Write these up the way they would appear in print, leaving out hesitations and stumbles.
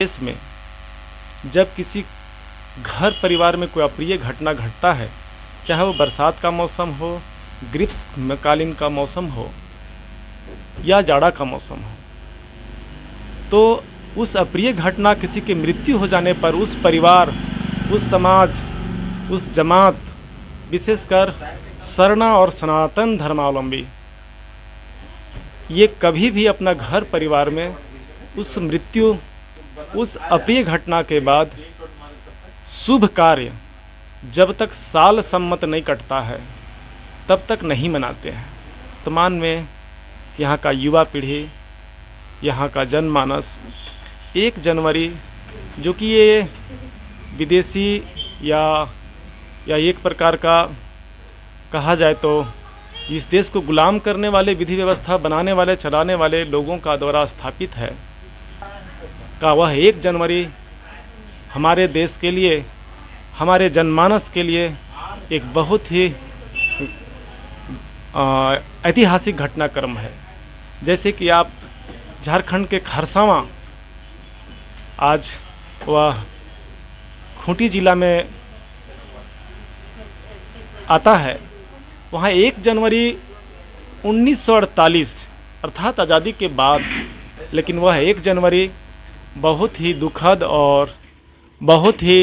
देश में जब किसी घर परिवार में कोई अप्रिय घटना घटता है, चाहे वो बरसात का मौसम हो, ग्रीष्मकालीन का मौसम हो या जाड़ा का मौसम हो, तो उस अप्रिय घटना किसी की मृत्यु हो जाने पर उस परिवार, उस समाज, उस जमात, विशेषकर सरना और सनातन धर्मावलंबी ये कभी भी अपना घर परिवार में उस अप्रिय घटना के बाद शुभ कार्य जब तक साल सम्मत नहीं कटता है तब तक नहीं मनाते हैं। वर्तमान में यहाँ का युवा पीढ़ी, यहाँ का जनमानस 1 जनवरी जो कि ये विदेशी या एक प्रकार का कहा जाए तो इस देश को गुलाम करने वाले, विधि व्यवस्था बनाने वाले, चलाने वाले लोगों का द्वारा स्थापित है का वह 1 जनवरी हमारे देश के लिए, हमारे जनमानस के लिए एक बहुत ही ऐतिहासिक घटनाक्रम है। जैसे कि आप झारखंड के खरसावां, आज वह खूंटी जिला में आता है, वहाँ 1 जनवरी 1948 अर्थात आज़ादी के बाद, लेकिन वह 1 जनवरी बहुत ही दुखद और बहुत ही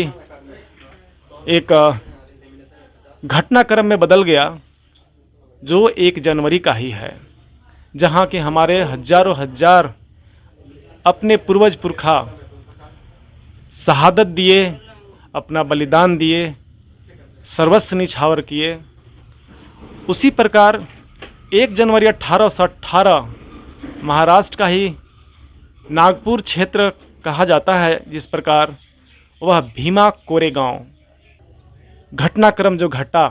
एक घटनाक्रम में बदल गया, जो 1 जनवरी का ही है, जहाँ के हमारे हजारों हजार अपने पूर्वज पुरखा शहादत दिए, अपना बलिदान दिए, सर्वस्व निछावर किए। उसी प्रकार 1 जनवरी 1818 महाराष्ट्र का ही नागपुर क्षेत्र कहा जाता है, जिस प्रकार वह भीमा कोरेगांव घटनाक्रम जो घटा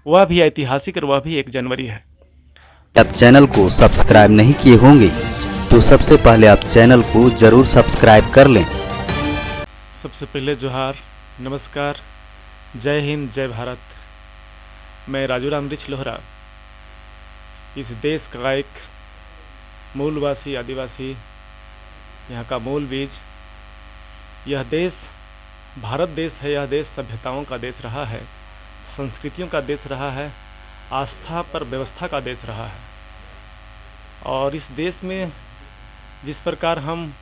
वह भी ऐतिहासिक और वह भी 1 जनवरी है। आप चैनल को सब्सक्राइब नहीं किए होंगे तो सबसे पहले आप चैनल को जरूर सब्सक्राइब कर लें। सबसे पहले जोहार, नमस्कार, जय हिंद, जय भारत। मैं राजूराम रिच लोहरा, इस देश का एक मूलवासी, आदिवासी, यहाँ का मूल बीज। यह देश भारत देश है। यह देश सभ्यताओं का देश रहा है, संस्कृतियों का देश रहा है, आस्था पर व्यवस्था का देश रहा है। और इस देश में जिस प्रकार हम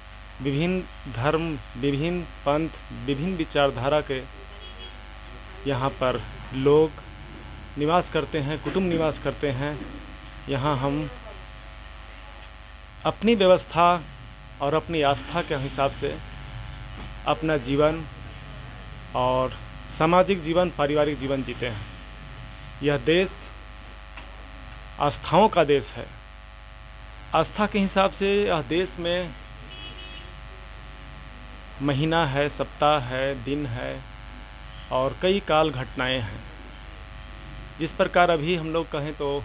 विभिन्न धर्म, विभिन्न पंथ, विभिन्न विचारधारा के यहाँ पर लोग निवास करते हैं, कुटुंब निवास करते हैं, यहाँ हम अपनी व्यवस्था और अपनी आस्था के हिसाब से अपना जीवन और सामाजिक जीवन, पारिवारिक जीवन जीते हैं। यह देश आस्थाओं का देश है। आस्था के हिसाब से यह देश में महीना है, सप्ताह है, दिन है और कई काल घटनाएं हैं। जिस प्रकार अभी हम लोग कहें तो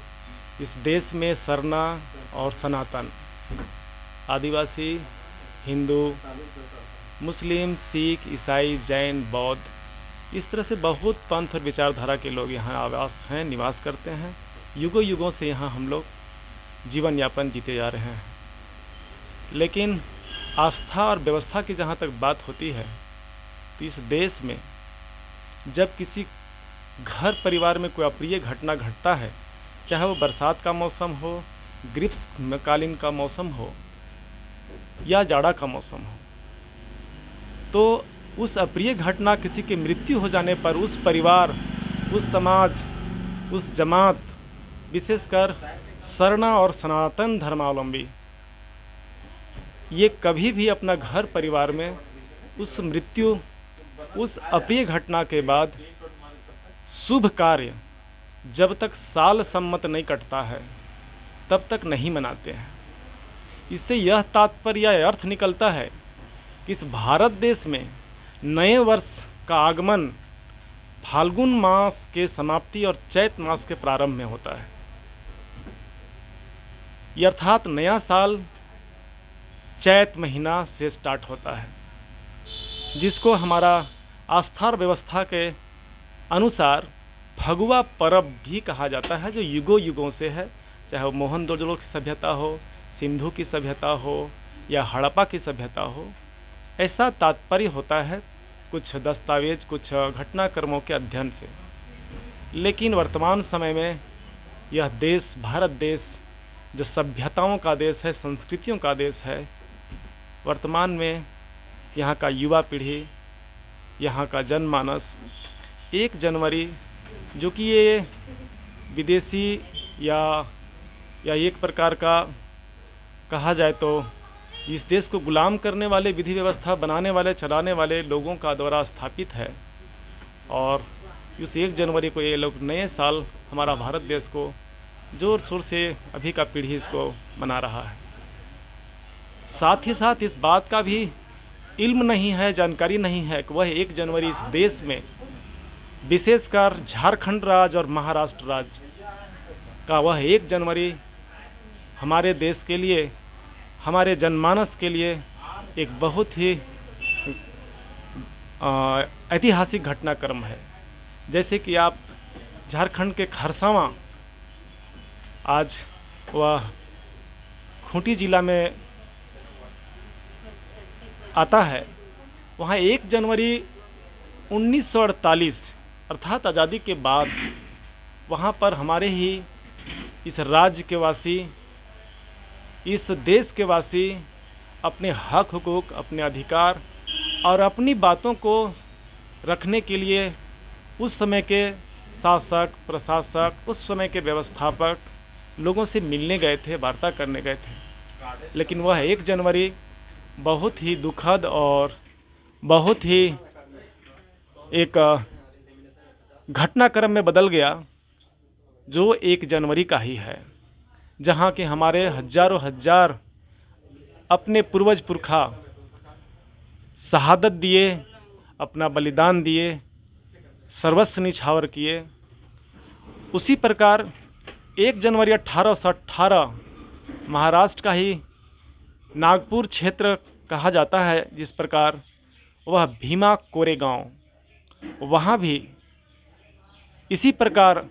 इस देश में सरना और सनातन, आदिवासी, हिंदू, मुस्लिम, सिख, ईसाई, जैन, बौद्ध, इस तरह से बहुत पंथ और विचारधारा के लोग यहाँ आवास हैं, निवास करते हैं। युगों युगों से यहाँ हम लोग जीवन यापन जीते जा रहे हैं। लेकिन आस्था और व्यवस्था की जहाँ तक बात होती है तो इस देश में जब किसी घर परिवार में कोई अप्रिय घटना घटता है, चाहे वो बरसात का मौसम हो, ग्रीष्मकालीन का मौसम हो या जाड़ा का मौसम हो, तो उस अप्रिय घटना किसी की मृत्यु हो जाने पर उस परिवार, उस समाज, उस जमात, विशेषकर सरना और सनातन धर्मावलंबी ये कभी भी अपना घर परिवार में उस अप्रिय घटना के बाद शुभ कार्य जब तक साल सम्मत नहीं कटता है तब तक नहीं मनाते हैं। इससे यह तात्पर्य या अर्थ निकलता है कि इस भारत देश में नए वर्ष का आगमन फाल्गुन मास के समाप्ति और चैत मास के प्रारंभ में होता है। ये अर्थात नया साल चैत महीना से स्टार्ट होता है, जिसको हमारा आस्था और व्यवस्था के अनुसार फगुआ पर्व भी कहा जाता है, जो युगों युगों से है। चाहे वो मोहनजोदड़ो की सभ्यता हो, सिंधु की सभ्यता हो या हड़प्पा की सभ्यता हो, ऐसा तात्पर्य होता है कुछ दस्तावेज, कुछ घटनाक्रमों के अध्ययन से। लेकिन वर्तमान समय में यह देश, भारत देश, जो सभ्यताओं का देश है, संस्कृतियों का देश है, वर्तमान में यहाँ का युवा पीढ़ी, यहाँ का जनमानस 1 जनवरी, जो कि ये विदेशी या एक प्रकार का कहा जाए तो इस देश को गुलाम करने वाले, विधि व्यवस्था बनाने वाले, चलाने वाले लोगों का द्वारा स्थापित है। और उस 1 जनवरी को ये लोग नए साल हमारा भारत देश को जोर शोर से अभी का पीढ़ी इसको मना रहा है। साथ ही साथ इस बात का भी इल्म नहीं है, जानकारी नहीं है कि वह 1 जनवरी इस देश में विशेषकर झारखंड राज्य और महाराष्ट्र राज्य का वह 1 जनवरी हमारे देश के लिए, हमारे जनमानस के लिए एक बहुत ही ऐतिहासिक घटनाक्रम है। जैसे कि आप झारखंड के खरसावां, आज वह खूंटी जिला में आता है, वहाँ 1 जनवरी 1948 अर्थात आज़ादी के बाद वहाँ पर हमारे ही इस राज्य के वासी, इस देश के वासी अपने हक हुकूक, अपने अधिकार और अपनी बातों को रखने के लिए उस समय के शासक, प्रशासक, उस समय के व्यवस्थापक लोगों से मिलने गए थे, वार्ता करने गए थे। लेकिन वह 1 जनवरी बहुत ही दुखद और बहुत ही एक घटनाक्रम में बदल गया, जो 1 जनवरी का ही है, जहाँ के हमारे हजारों हजार अपने पूर्वज पुरखा शहादत दिए, अपना बलिदान दिए, सर्वस्व निछावर किए। उसी प्रकार 1 जनवरी 1818 महाराष्ट्र का ही नागपुर क्षेत्र कहा जाता है, जिस प्रकार वह भीमा कोरेगांव, वहाँ भी इसी प्रकार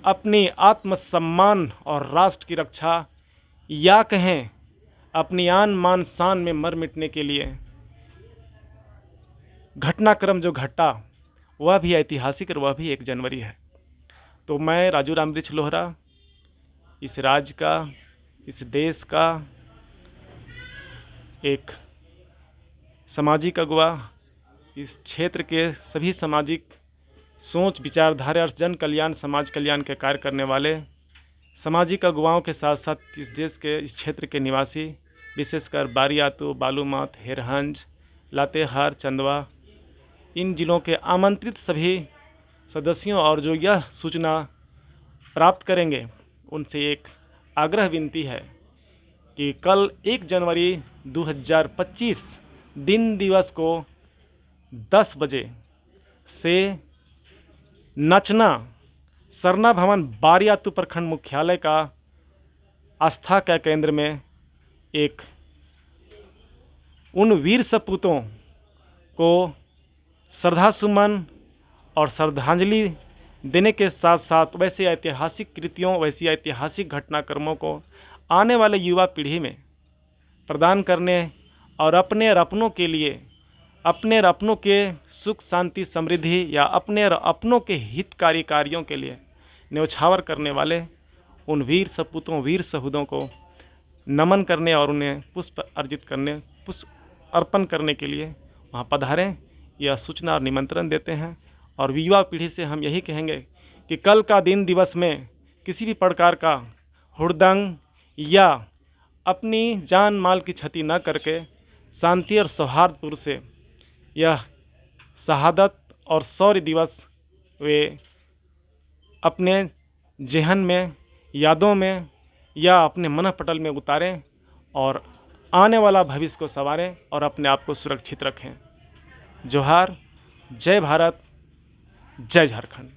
अपनी आत्मसम्मान और राष्ट्र की रक्षा, या कहें अपनी आन मान शान में मर मिटने के लिए घटनाक्रम जो घटा, वह भी ऐतिहासिक और वह भी 1 जनवरी है। तो मैं राजू रामवृक्ष लोहरा, इस राज्य का, इस देश का एक सामाजिक अगुवा, इस क्षेत्र के सभी सामाजिक सोच, विचारधारा और जन कल्याण, समाज कल्याण के कार्य करने वाले सामाजिक अगुवाओं के साथ साथ इस देश के, इस क्षेत्र के निवासी, विशेषकर बारियातू, बालूमाथ, हेरहंज, लातेहार, चंदवा, इन जिलों के आमंत्रित सभी सदस्यों और जो यह सूचना प्राप्त करेंगे, उनसे एक आग्रह विनती है कि कल 1 जनवरी 2025 दिन दिवस को 10 बजे से नचना सरना भवन बारियातू प्रखंड मुख्यालय का आस्था का केंद्र में एक उन वीर सपूतों को श्रद्धासुमन और श्रद्धांजलि देने के साथ साथ वैसे ऐतिहासिक कृतियों, वैसी ऐतिहासिक घटनाक्रमों को आने वाले युवा पीढ़ी में प्रदान करने और अपने और अपनों के लिए, अपने और अपनों के सुख शांति समृद्धि या अपने और अपनों के हितकारी कार्यों के लिए न्यौछावर करने वाले उन वीर सपूतों, वीर शहूदों को नमन करने और उन्हें पुष्प अर्जित करने, पुष्प अर्पण करने के लिए वहाँ पधारें, यह सूचना और निमंत्रण देते हैं। और युवा पीढ़ी से हम यही कहेंगे कि कल का दिन दिवस में किसी भी प्रकार का हुड़दंग या अपनी जान माल की क्षति न करके शांति और सौहार्दपूर्ण से यह शहादत और शौर्य दिवस वे अपने जेहन में, यादों में या अपने मनःपटल में उतारें और आने वाला भविष्य को संवारें और अपने आप को सुरक्षित रखें। जोहार, जय भारत, जय झारखंड।